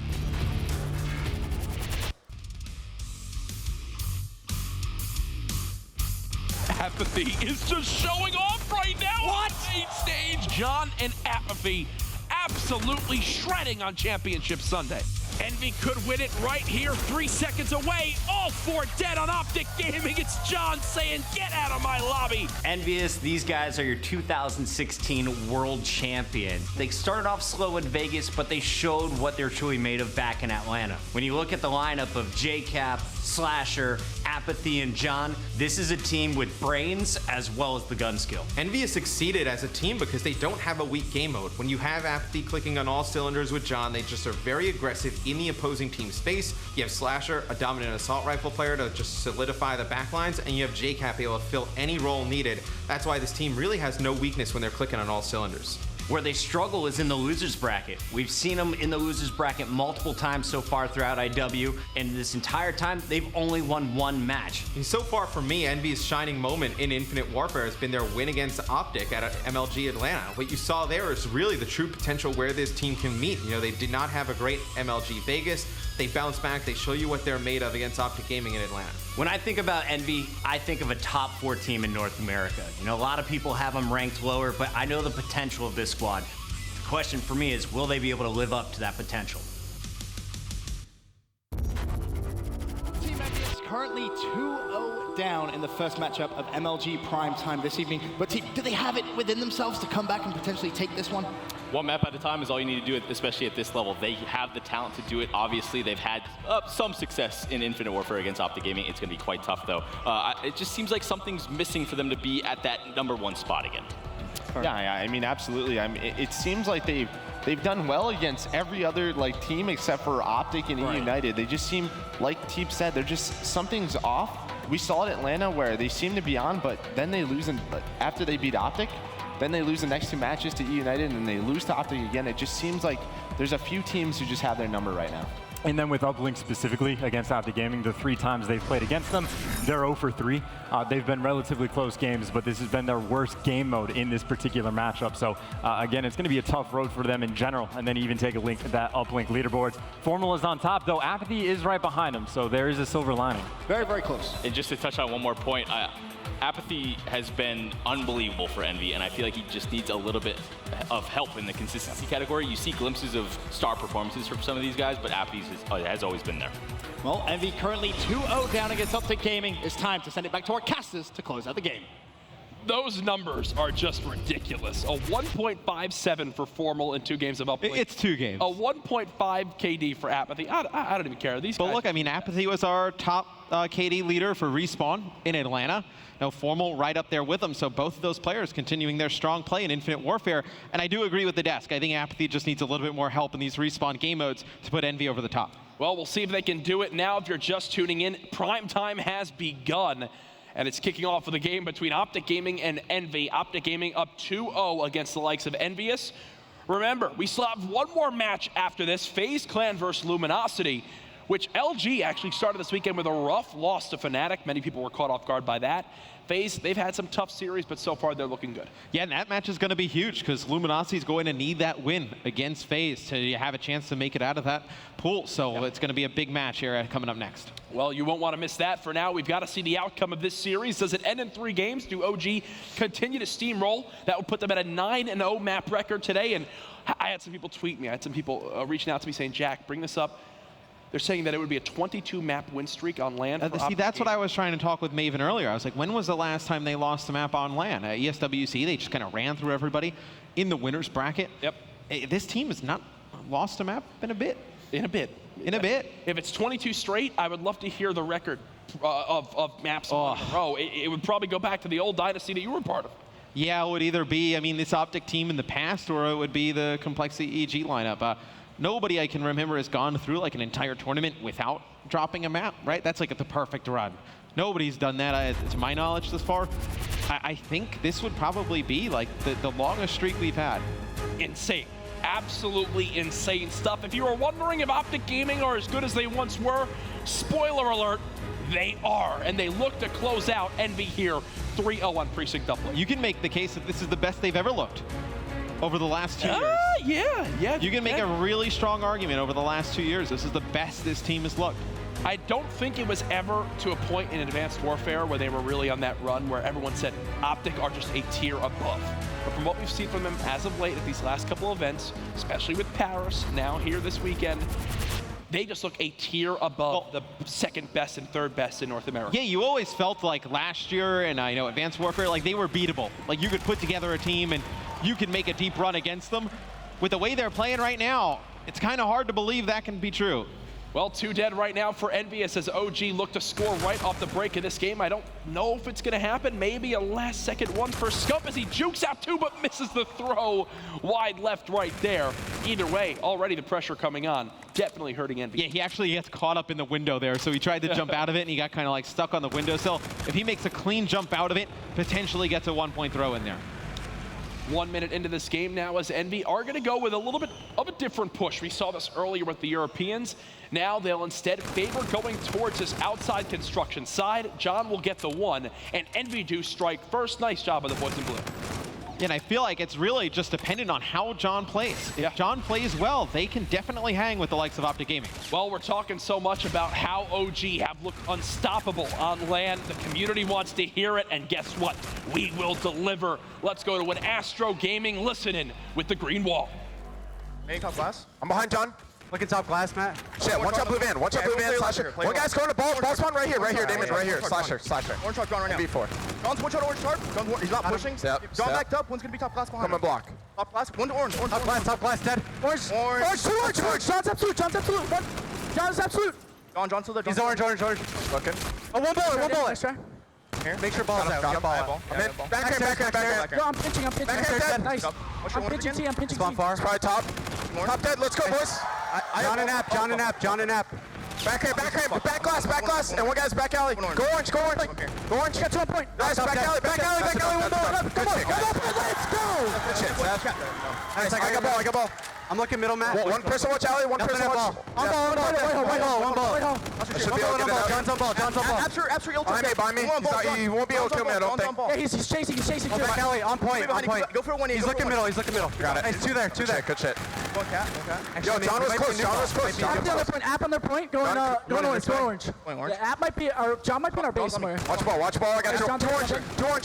Apathy is just showing off right now. What? On main stage, John and Apathy absolutely shredding on Championship Sunday. Envy could win it right here, 3 seconds away. All 4 dead on OpTic Gaming. It's John saying, get out of my lobby. EnVyUs, these guys are your 2016 world champion. They started off slow in Vegas, but they showed what they're truly made of back in Atlanta. When you look at the lineup of JCap, Slasher, Apathy, and John, this is a team with brains as well as the gun skill. EnVyUs succeeded as a team because they don't have a weak game mode. When you have Apathy clicking on all cylinders with John, they just are very aggressive in the opposing team's space. You have Slasher, a dominant assault rifle player to just solidify the backlines, and you have JCap able to fill any role needed. That's why this team really has no weakness when they're clicking on all cylinders. Where they struggle is in the losers bracket. We've seen them in the losers bracket multiple times so far throughout IW, and this entire time, they've only won 1 match. And so far for me, Envy's shining moment in Infinite Warfare has been their win against OpTic at MLG Atlanta. What you saw there is really the true potential where this team can meet. You know, they did not have a great MLG Vegas. They bounce back, they show you what they're made of against OpTic Gaming in Atlanta. When I think about Envy, I think of a top 4 team in North America. You know, a lot of people have them ranked lower, but I know the potential of this squad. The question for me is, will they be able to live up to that potential? Team EnVyUs is currently 2-0 down in the first matchup of MLG Prime Time this evening. But team, do they have it within themselves to come back and potentially take this one? One map at a time is all you need to do, especially at this level. They have the talent to do it. Obviously, they've had some success in Infinite Warfare against OpTic Gaming. It's going to be quite tough, though. It just seems like something's missing for them to be at that #1 spot again. Yeah, I mean, absolutely. I mean, it seems like they've done well against every other team except for OpTic and United. They just seem, like Teep said, they're just something's off. We saw it at Atlanta where they seem to be on, but then they lose after they beat OpTic. Then they lose the next 2 matches to United, and they lose to OpTic again. It just seems like there's a few teams who just have their number right now. And then with Uplink specifically against OpTic Gaming, the 3 times they've played against them, they're 0 for 3. They've been relatively close games, but this has been their worst game mode in this particular matchup. So again, it's going to be a tough road for them in general. And then even take a link to that Uplink leaderboards. Formula's on top, though Apathy is right behind them, so there is a silver lining. Very, very close. And just to touch on one more point, Apathy has been unbelievable for Envy, and I feel like he just needs a little bit of help in the consistency category. You see glimpses of star performances from some of these guys, but Apathy has always been there. Well, Envy currently 2-0 down against OpTic Gaming. It's time to send it back to our casters to close out the game. Those numbers are just ridiculous. A 1.57 for Formal in 2 games of Uplink. It's 2 games. A 1.5 KD for Apathy. I don't even care. These guys. But look, I mean, Apathy was our top KD leader for Respawn in Atlanta. No, Formal right up there with them. So both of those players continuing their strong play in Infinite Warfare. And I do agree with the desk. I think Apathy just needs a little bit more help in these Respawn game modes to put Envy over the top. Well, we'll see if they can do it now. If you're just tuning in, prime time has begun. And it's kicking off with a game between OpTic Gaming and Envy. OpTic Gaming up 2-0 against the likes of EnVyUs. Remember, we still have one more match after this, FaZe Clan versus Luminosity, which LG actually started this weekend with a rough loss to Fnatic. Many people were caught off guard by that. FaZe, they've had some tough series, but so far they're looking good. Yeah, and that match is going to be huge because Luminosity is going to need that win against FaZe to have a chance to make it out of that pool. So it's going to be a big match here coming up next. Well, you won't want to miss that. For now, we've got to see the outcome of this series. Does it end in 3 games? Do OG continue to steamroll? That would put them at a 9-0 map record today. And I had some people tweet me. I had some people reaching out to me saying, Jack, bring this up. They're saying that it would be a 22-map win streak on LAN. See, that's what I was trying to talk with Maven earlier. I was like, when was the last time they lost a map on LAN? ESWC, they just kind of ran through everybody in the winner's bracket. Yep. This team has not lost a map in a bit. In a bit. If it's 22 straight, I would love to hear the record of maps in a row. It would probably go back to the old dynasty that you were part of. Yeah, it would either be, I mean, this OpTic team in the past, or it would be the Complexity EG lineup. Nobody I can remember has gone through like an entire tournament without dropping a map, right? That's like the perfect run. Nobody's done that, to my knowledge, this far. I think this would probably be like the longest streak we've had. Insane. Absolutely insane stuff. If you were wondering if OpTic Gaming are as good as they once were, spoiler alert, they are. And they look to close out Envy here 3-0 on Precinct Uplink. You can make the case that this is the best they've ever looked over the last 2 years. Yeah. You can make a really strong argument over the last 2 years. This is the best this team has looked. I don't think it was ever to a point in Advanced Warfare where they were really on that run where everyone said OpTic are just a tier above. But from what we've seen from them as of late at these last couple events, especially with Paris, now here this weekend, they just look a tier above the second best and third best in North America. Yeah, you always felt like last year and Advanced Warfare, like they were beatable. Like you could put together a team and you could make a deep run against them. With the way they're playing right now, it's kind of hard to believe that can be true. Well, 2 dead right now for EnVyUs as OG look to score right off the break in this game. I don't know if it's going to happen. Maybe a last-second one for Scump as he jukes out 2 but misses the throw wide left right there. Either way, already the pressure coming on. Definitely hurting EnVyUs. Yeah, he actually gets caught up in the window there, so he tried to jump out of it and he got kind of like stuck on the windowsill. If he makes a clean jump out of it, potentially gets a 1-point throw in there. 1 minute into this game now as Envy are going to go with a little bit of a different push. We saw this earlier with the Europeans. Now they'll instead favor going towards this outside construction side. John will get the 1, and Envy do strike first. Nice job of the boys in blue. Yeah, and I feel like it's really just dependent on how John plays. If John plays well, they can definitely hang with the likes of OpTic Gaming. Well, we're talking so much about how OG have looked unstoppable on LAN. The community wants to hear it, and guess what? We will deliver. Let's go to an Astro Gaming listening with the green wall. Main top glass. I'm behind John. Look at top glass, Matt. Shit, one shot move in. One shot move in. Slasher. One guy's going to ball spawn right here, Damon, right here. Slasher. Orange shot gone right now. B4. John's one shot orange sharp. He's not pushing. Step. John backed up. One's going to be top glass behind Come and block. Top glass. One to orange. Top glass, dead. Orange. Two orange. John's absolute. One. John's absolute. John's still there. He's orange. Looking. Oh, one bullet. Nice try. Here. Make sure ball's out. Get ball. I'm in. Back here. Yo, I'm pinching. Dead. Nice. I'm pinching T. Spawn far. Probably top. Top dead. Let's go, boys. John and App. Back here. Back glass. And one guy's back alley. Go orange. Got to a point. Nice. Back alley. One more. Good shit, guys. Let's go. Good shit, Seth. Nice. I got ball. I'm looking middle, Matt. One person watch alley. One person watch. On ball. One ball. I should be able to get it out. John's on ball. Absolute. By me. He won't be able to kill me, I don't think. Yeah, he's chasing. Back alley. On point. Go for a 1. He's looking middle. Got it. Nice. Two there. Good shit. One cat. Yo, John was close. App on their point. Going orange. Yeah, App might be, or John might be in our base somewhere. Watch ball. I got two orange.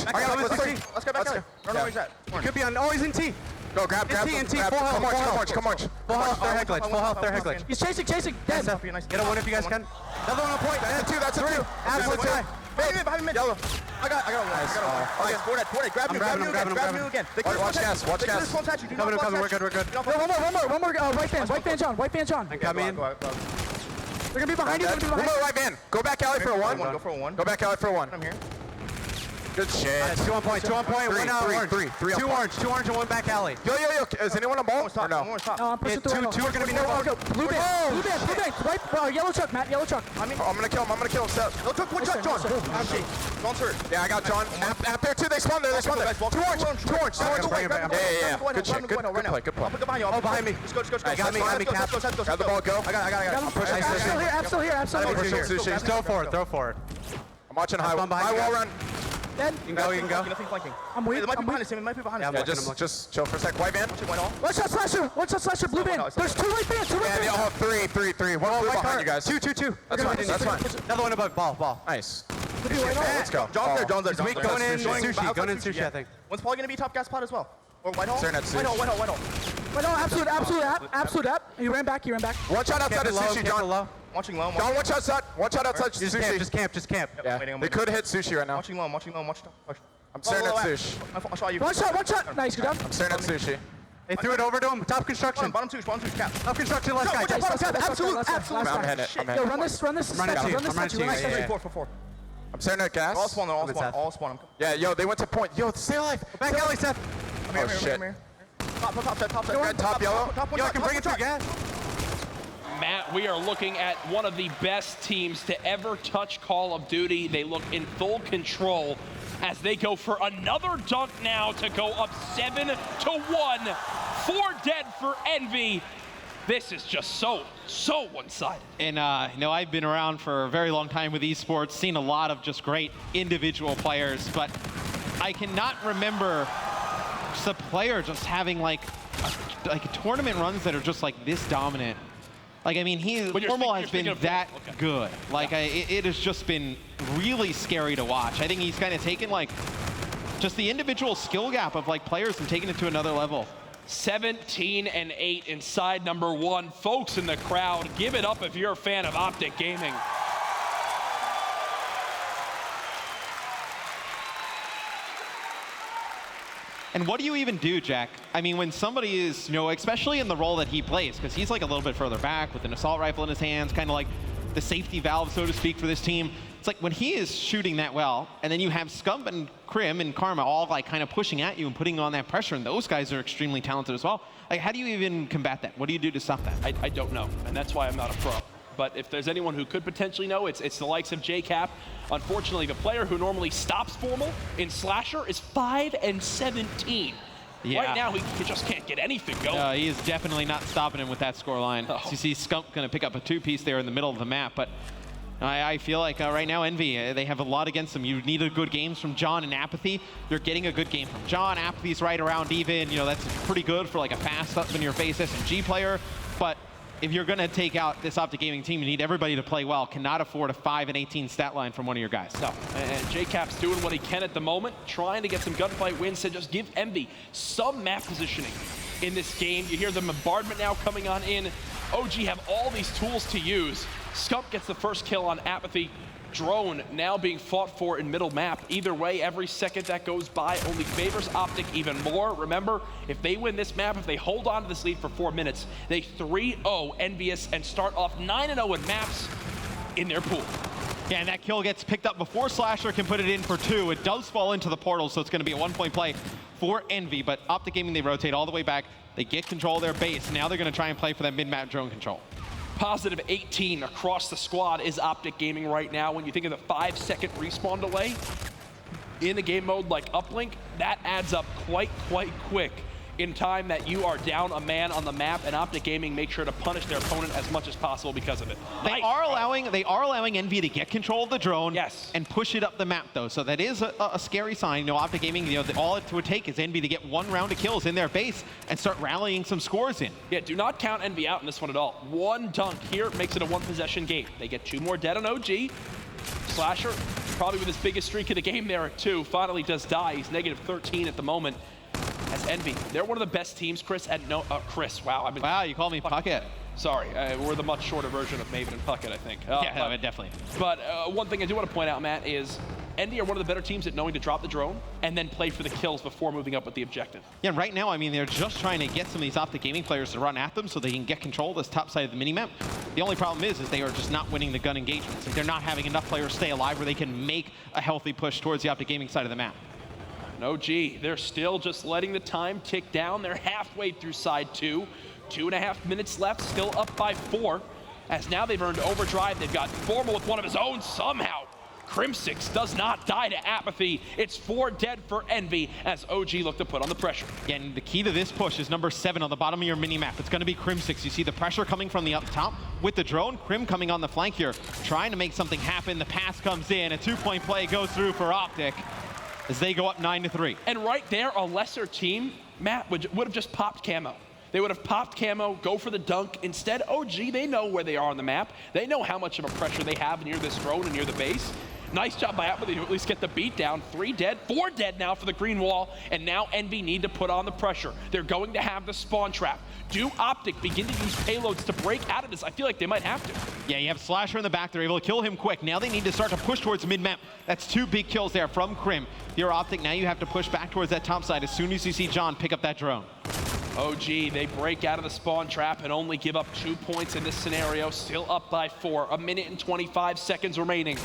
I got it. Let's go back there. Don't know where he's at. Could be on. Oh, he's in T. Go grab. Come on. Full health. They're head glitch. He's chasing. Dead. Get a 1 if you guys can. Another one on point. That's a 2. Absolute tie. Behind me. Yellow. I got one. Okay, board it. Grab you again. Watch gas. Coming. We're good. One more. White van John. Got me in. They're gonna be behind you. One more right van. Go back alley for a 1. Go for a 1. Go back alley for a 1. I'm here. Good shit. Nice. 2 on point. 1 orange. 3 2 orange and 1 back alley. Yo. Is anyone on ball? Or no? No, I'm pushing through. 2 are gonna be no. Blue band. Right. Yellow truck, Matt. Yellow truck. I'm gonna kill him. Seth. Yellow truck. One shot, John. John's hurt. Yeah, I got John. App there too. They spawn there. 2 orange. Yeah. Good shit. Good play. I'll put it behind you. Oh, behind me. Let's go. I got me. Cap. Got the ball. Go. I got. I'm pushing. App still here. Sushi. Throw forward. I'm watching high wall run. Dead. You can go. Nothing flanking. I'm weak. It might be behind us. Yeah, just chill for a sec. White van. One shot slasher. Blue van. There's 2 white vans. Yeah, 3. One blue behind you guys. 2. That's fine. Another one above. Ball. Nice. Let's go. John's there. He's weak. Going in sushi, I think. One's probably going to be top gas pot as well. Or white hole. Staring at sushi. White hole. Absolute app. He ran back. One shot outside of sushi, John. Watching low. John, one shot outside sushi. Just camp. Yeah. They could hit sushi right now. Watching low. I'm staring at sushi. I'll show you. One shot. Nice, good job. I'm staring at sushi. They threw it over to him. Top construction. Bottom two, cap. Top construction, last guy. Absolute. I'm hitting it. Yo, run this. I'm running to you. 4. I'm staring at gas. All spawn. Yeah, yo, they went to point. Yo, stay alive. Back alley, Seth. Oh, shit. Top yellow. Yo, I can bring it through gas. Matt, we are looking at one of the best teams to ever touch Call of Duty. They look in full control as they go for another dunk now to go up 7-1. 4 dead for Envy. This is just so one-sided. And I've been around for a very long time with esports, seen a lot of just great individual players, but I cannot remember just a player just having like tournament runs that are just like this dominant. Like, I mean, Formal has been that good. Like, it has just been really scary to watch. I think he's kind of taken, like, just the individual skill gap of, like, players and taken it to another level. 17-8 inside number 1. Folks in the crowd, give it up if you're a fan of OpTic Gaming. And what do you even do, Jack? I mean, when somebody is, especially in the role that he plays, because he's like a little bit further back with an assault rifle in his hands, kind of like the safety valve, so to speak, for this team. It's like when he is shooting that well, and then you have Scump and Krim and Karma all like kind of pushing at you and putting on that pressure, and those guys are extremely talented as well. Like, how do you even combat that? What do you do to stop that? I don't know, and that's why I'm not a pro. But if there's anyone who could potentially know, it's the likes of JCap. Unfortunately, the player who normally stops Formal in Slasher is 5-17. Yeah. Right now, he just can't get anything going. He is definitely not stopping him with that scoreline. Oh. So you see Scump going to pick up a 2-piece there in the middle of the map, but I feel like right now Envy, they have a lot against them. You need a good games from John and Apathy. You're getting a good game from John. Apathy's right around even. That's pretty good for like a fast up-in-your-face SMG player, but if you're going to take out this OpTic Gaming team, you need everybody to play well. Cannot afford a 5-18 stat line from one of your guys. No, and JCap's doing what he can at the moment, trying to get some gunfight wins to just give Envy some map positioning in this game. You hear the bombardment now coming on in. OG have all these tools to use. Scump gets the first kill on Apathy. drone now being fought for in middle map. Either way, every second that goes by only favors OpTic even more. Remember, if they win this map, if they hold on to this lead for 4 minutes, they 3-0 EnVyUs and start off 9-0 in maps in their pool. Yeah, and that kill gets picked up before Slasher can put it in for 2. It does fall into the portal, so it's going to be a 1-point play for Envy. But OpTic Gaming, they rotate all the way back. They get control of their base. Now they're going to try and play for that mid-map drone control. Positive 18 across the squad is OpTic Gaming right now. When you think of the 5-second respawn delay in the game mode like uplink, that adds up quite quick in time that you are down a man on the map, and OpTic Gaming make sure to punish their opponent as much as possible because of it. They are allowing Envy to get control of the drone and push it up the map, though. So that is a scary sign. You know, OpTic Gaming, you know, all it would take is Envy to get 1 round of kills in their base and start rallying some scores in. Yeah, do not count Envy out in this one at all. 1 dunk here makes it a 1-possession game. They get 2 more dead on OG. Slasher, probably with his biggest streak of the game there at 2, finally does die. He's negative 13 at the moment. As Envy, they're one of the best teams, Chris, at Chris, wow. Wow, you call me Puckett. Sorry, we're the much shorter version of Maven and Puckett, I think. Yeah, definitely. But one thing I do want to point out, Matt, is Envy are one of the better teams at knowing to drop the drone and then play for the kills before moving up with the objective. Yeah, right now, I mean, they're just trying to get some of these OpTic Gaming players to run at them so they can get control of this top side of the minimap. The only problem is they are just not winning the gun engagements. Like, they're not having enough players stay alive where they can make a healthy push towards the OpTic Gaming side of the map. No, gee, they're still just letting the time tick down. They're halfway through side 2. 2.5 minutes left, still up by 4. As now they've earned overdrive. They've got Formal with one of his own somehow. Crimsix does not die to apathy. It's 4 dead for Envy as OG look to put on the pressure. Yeah, and the key to this push is number 7 on the bottom of your mini-map. It's going to be Crimsix. You see the pressure coming from the up top with the drone. Crim coming on the flank here, trying to make something happen. The pass comes in. A 2-point play goes through for OpTic as they go up 9-3. And right there, a lesser team, Matt, would have just popped camo. They would have popped camo, go for the dunk. Instead, OG, they know where they are on the map. They know how much of a pressure they have near this drone and near the base. Nice job by Apathy to at least get the beat down. 3 dead, 4 dead now for the green wall, and now Envy need to put on the pressure. They're going to have the spawn trap. Do OpTic begin to use payloads to break out of this? I feel like they might have to. Yeah, you have Slasher in the back. They're able to kill him quick. Now they need to start to push towards mid-map. That's 2 big kills there from Crim. If you're OpTic, now you have to push back towards that top side as soon as you see John pick up that drone. OG, they break out of the spawn trap and only give up 2 points in this scenario. Still up by 4. 1 minute and 25 seconds remaining.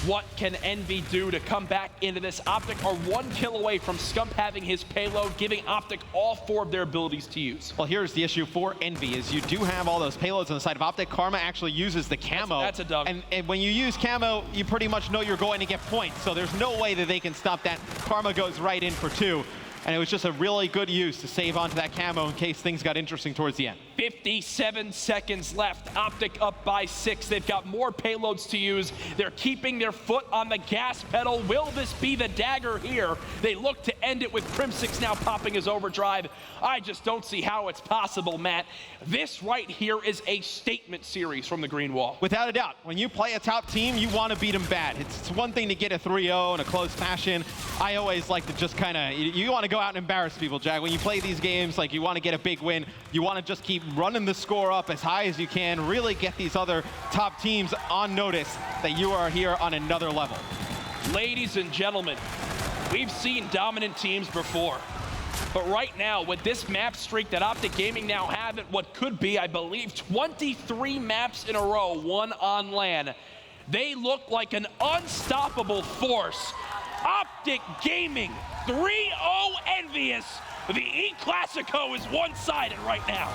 What can Envy do to come back into this? OpTic are 1 kill away from Scump having his payload, giving OpTic all 4 of their abilities to use. Well, here's the issue for Envy is you do have all those payloads on the side of OpTic. Karma actually uses the camo. That's a dunk. And when you use camo, you pretty much know you're going to get points. So there's no way that they can stop that. Karma goes right in for 2. And it was just a really good use to save onto that camo in case things got interesting towards the end. 57 seconds left. OpTic up by 6. They've got more payloads to use. They're keeping their foot on the gas pedal. Will this be the dagger here? They look to end it with Crimsix now popping his overdrive. I just don't see how it's possible, Matt. This right here is a statement series from the green wall. Without a doubt. When you play a top team, you want to beat them bad. It's one thing to get a 3-0 in a close fashion. I always like to just kind of, you want to go out and embarrass people, Jack. When you play these games, like you want to get a big win, you want to just keep running the score up as high as you can, really get these other top teams on notice that you are here on another level. Ladies and gentlemen, we've seen dominant teams before. But right now, with this map streak that OpTic Gaming now have at what could be, I believe, 23 maps in a row, one on LAN, they look like an unstoppable force. OpTic Gaming, 3-0 EnVyUs. The E-Classico is one-sided right now.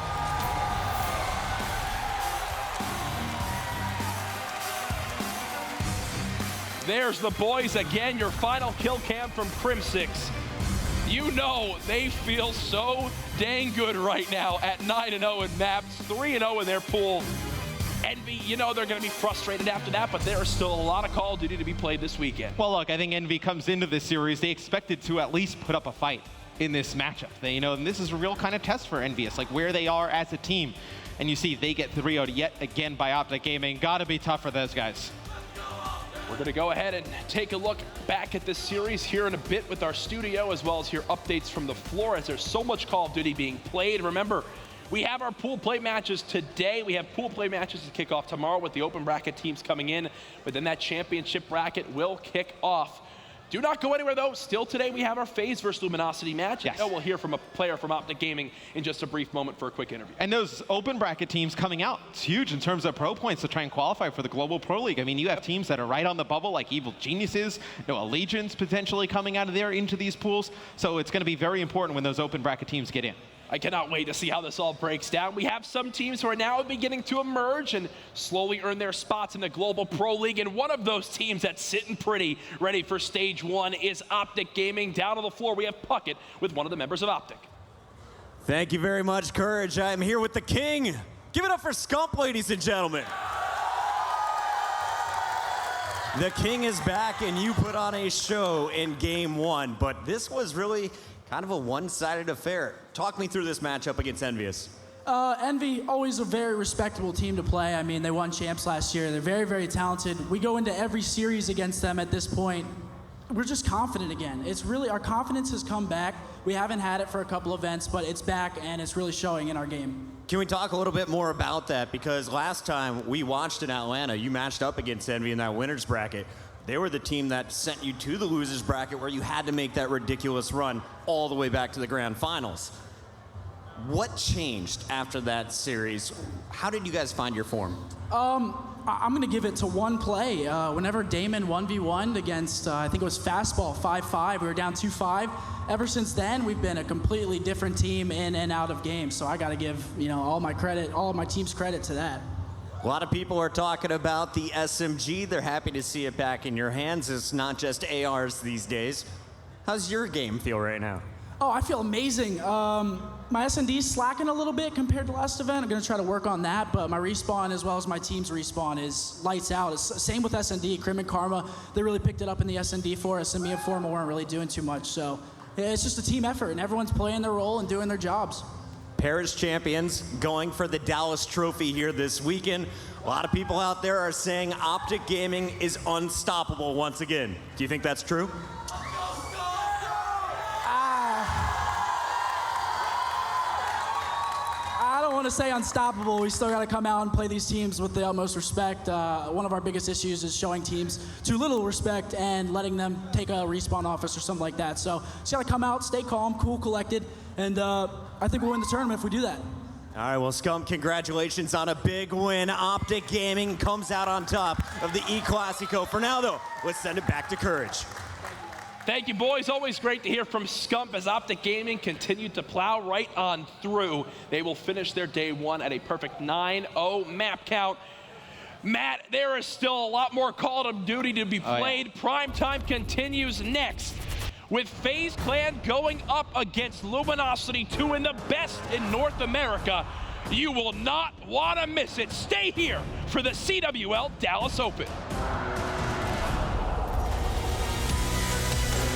There's the boys again, your final kill cam from Crimsix. You know they feel so dang good right now at 9-0 in maps, 3-0 in their pool. Envy, you know they're going to be frustrated after that, but there is still a lot of Call of Duty to be played this weekend. Well, look, I think Envy comes into this series, they expected to at least put up a fight in this matchup. They, and this is a real kind of test for EnVyUs, like where they are as a team. And you see they get 3-0'd yet again by OpTic Gaming. Got to be tough for those guys. We're going to go ahead and take a look back at this series here in a bit with our studio, as well as hear updates from the floor, as there's so much Call of Duty being played. Remember, We have our pool play matches today. We have pool play matches to kick off tomorrow with the open bracket teams coming in, but then that championship bracket will kick off. Do not go anywhere, though. Still today, we have our FaZe versus Luminosity match. Yes. And we'll hear from a player from OpTic Gaming in just a brief moment for a quick interview. And those open bracket teams coming out, it's huge in terms of pro points to try and qualify for the Global Pro League. I mean, you have teams that are right on the bubble, like Evil Geniuses, Allegiance potentially coming out of there into these pools. So it's going to be very important when those open bracket teams get in. I cannot wait to see how this all breaks down. We have some teams who are now beginning to emerge and slowly earn their spots in the Global Pro League. And one of those teams that's sitting pretty ready for stage 1 is OpTic Gaming. Down on the floor, we have Puckett with one of the members of OpTic. Thank you very much, Courage. I'm here with the king. Give it up for Scump, ladies and gentlemen. The king is back, and you put on a show in game 1, but this was really kind of a one-sided affair. Talk me through this matchup against EnVyUs. Envy, always a very respectable team to play. I mean, they won champs last year. They're very, very talented. We go into every series against them at this point. We're just confident again. It's really, our confidence has come back. We haven't had it for a couple events, but it's back, and it's really showing in our game. Can we talk a little bit more about that? Because last time we watched in Atlanta, you matched up against Envy in that winner's bracket. They were the team that sent you to the loser's bracket where you had to make that ridiculous run all the way back to the grand finals. What changed after that series? How did you guys find your form? I'm going to give it to one play. Whenever Damon 1v1'd against, I think it was Fastball 5-5, we were down 2-5. Ever since then, we've been a completely different team in and out of games. So I got to give, all my credit, all of my team's credit to that. A lot of people are talking about the SMG. They're happy to see it back in your hands. It's not just ARs these days. How's your game feel right now? Oh, I feel amazing. My S&D's slacking a little bit compared to last event. I'm going to try to work on that, but my respawn as well as my team's respawn is lights out. It's same with S&D. Crim and Karma, they really picked it up in the S&D for us, and me and Forma weren't really doing too much. So it's just a team effort, and everyone's playing their role and doing their jobs. Paris champions going for the Dallas Trophy here this weekend. A lot of people out there are saying OpTic Gaming is unstoppable once again. Do you think that's true? I don't want to say unstoppable. We still got to come out and play these teams with the utmost respect. One of our biggest issues is showing teams too little respect and letting them take a respawn off us or something like that. So just got to come out, stay calm, cool, collected, and I think we'll win the tournament if we do that. All right, well, Scum, congratulations on a big win. OpTic Gaming comes out on top of the E-Classico. For now, though, let's send it back to Courage. Thank you, boys. Always great to hear from Scump as OpTic Gaming continued to plow right on through. They will finish their day 1 at a perfect 9-0 map count. Matt, there is still a lot more Call of Duty to be played. Prime time continues next, with FaZe Clan going up against Luminosity 2 in the best in North America. You will not want to miss it. Stay here for the CWL Dallas Open.